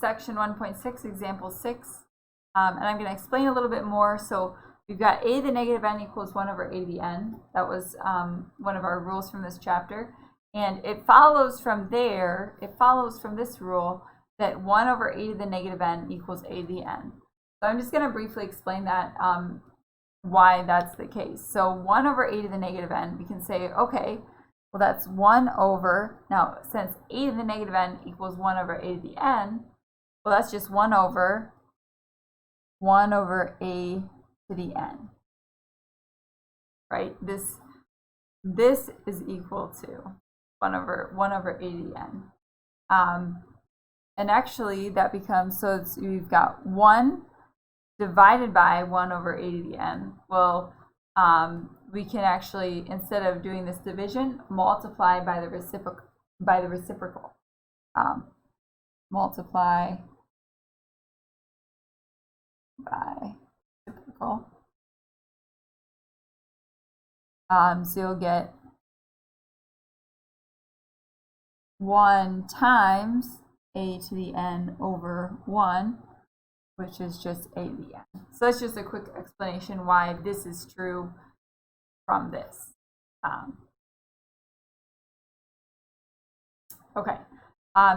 section 1.6, example 6. And I'm going to explain a little bit more. So we've got a to the negative n equals 1 over a to the n. That was one of our rules from this chapter. And it follows from there, it follows from this rule that 1 over a to the negative n equals a to the n. So I'm just going to briefly explain that, why that's the case. So 1 over a to the negative n, we can say, okay, well that's 1 over, now since a to the negative n equals 1 over a to the n, well that's just 1 over a to the n, right? This is equal to 1 over a to the n. And actually that becomes, so you've got 1 divided by 1 over a to the n. Well, we can actually, instead of doing this division, multiply by the reciprocal. Multiply by reciprocal. So you'll get 1 times a to the n over 1, which is just a to the n. So that's just a quick explanation why this is true from this. Okay,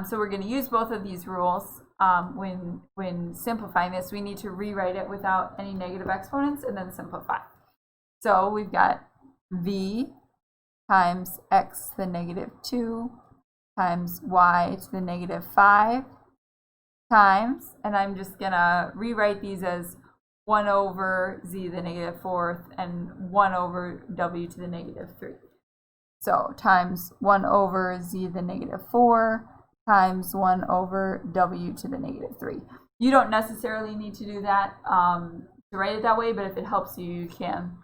so we're going to use both of these rules when simplifying this. We need to rewrite it without any negative exponents and then simplify. So we've got v times x to the negative 2 times y to the negative 5 times, and I'm just going to rewrite these as 1 over z to the negative 4th and 1 over w to the negative 3. So times 1 over z to the negative 4 times 1 over w to the negative 3. You don't necessarily need to do that to write it that way, but if it helps you, you can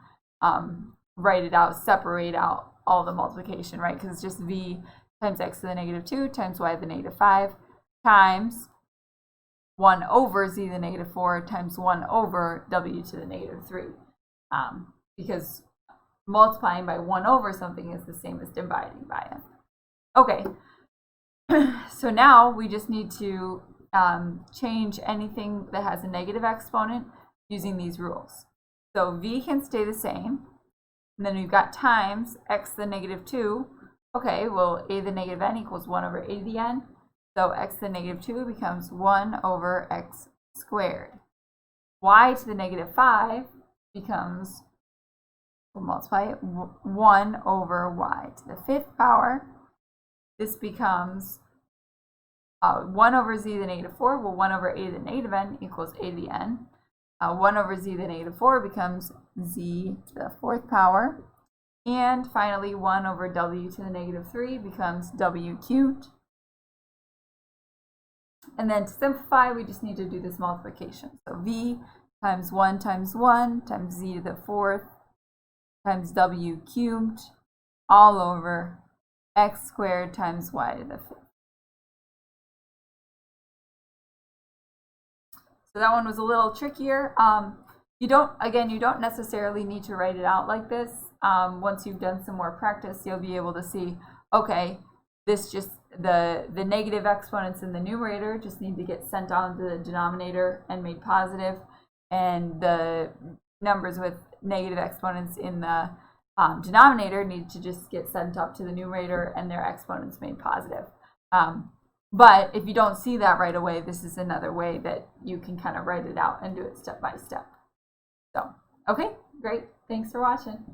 write it out, separate out all the multiplication, right? Because it's just v times x to the negative 2 times y to the negative 5 times 1 over z to the negative 4 times 1 over w to the negative 3. Because multiplying by 1 over something is the same as dividing by it. Okay, so now we just need to change anything that has a negative exponent using these rules. So v can stay the same, and then we've got times x to the negative 2. Okay, well a to the negative n equals 1 over a to the n. So x to the negative 2 becomes 1 over x squared. Y to the negative 5 becomes, we'll multiply it, 1 over y to the 5th power. This becomes 1 over z to the negative 4. Well, 1 over a to the negative n equals a to the n. 1 over z to the negative 4 becomes z to the 4th power. And finally, 1 over w to the negative 3 becomes w cubed. And then to simplify, we just need to do this multiplication. So v times 1 times z to the 4th times w cubed all over x squared times y to the 5th. So that one was a little trickier. You don't necessarily need to write it out like this. Once you've done some more practice, you'll be able to see, okay, this just, the negative exponents in the numerator just need to get sent on to the denominator and made positive, and the numbers with negative exponents in the denominator need to just get sent up to the numerator and their exponents made positive. But if you don't see that right away, this is another way that you can kind of write it out and do it step by step. So, okay, great. Thanks for watching.